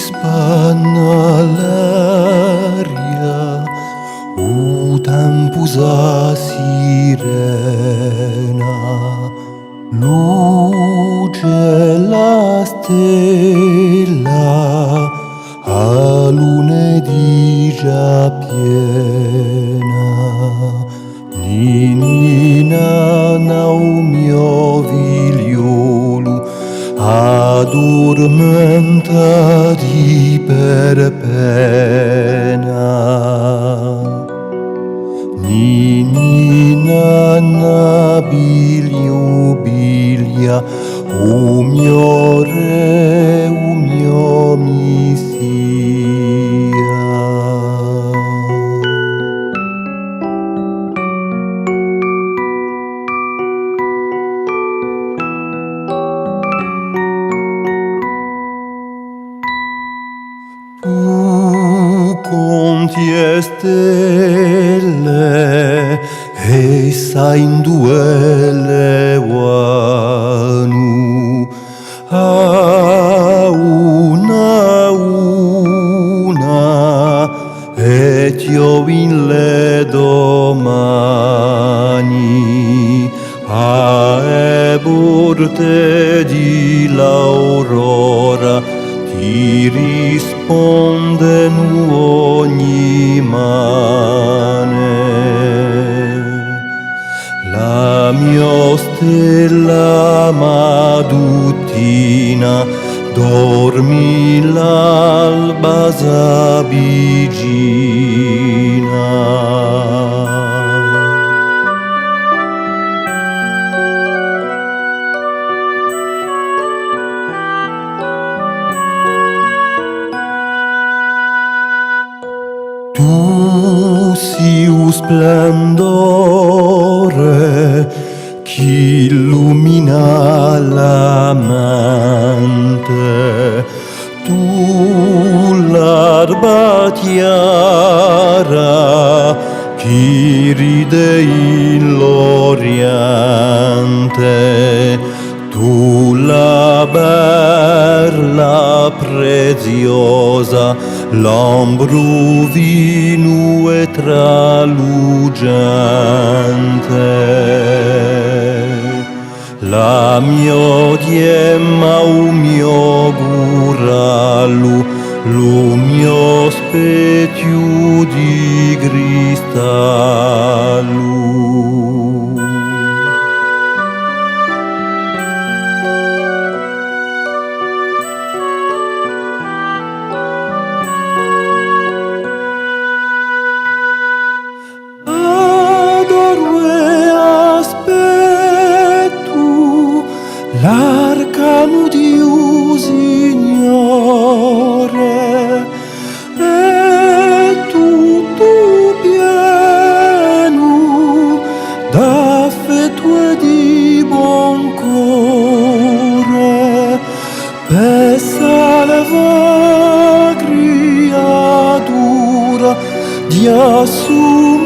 spanna l'aria, o tempusa sirena, luce la stella, a lunedì già piena. Ninina nau mio figliolo, addormentati per pena. Ninina nabilio biglia, o mio re, o mio Messia. Tu conti e stelle e sai in duelle uanu, a una e io in le domani a eborte di l'aurora ti rispondono ogni mane. La mia stella mattutina dormi l'alba s'avvicina. Tu si un splendore che illumina la mente, tu l'alba chiara che ride in l'oriente, tu la perla preziosa, l'ambruvino e tralucente. La mio diemma, o mio gurallo, lo mio specchio di cristallo. L'arcano Dio Signore è tutto pieno d'affetto e di buon cuore, per salva creatura di assunto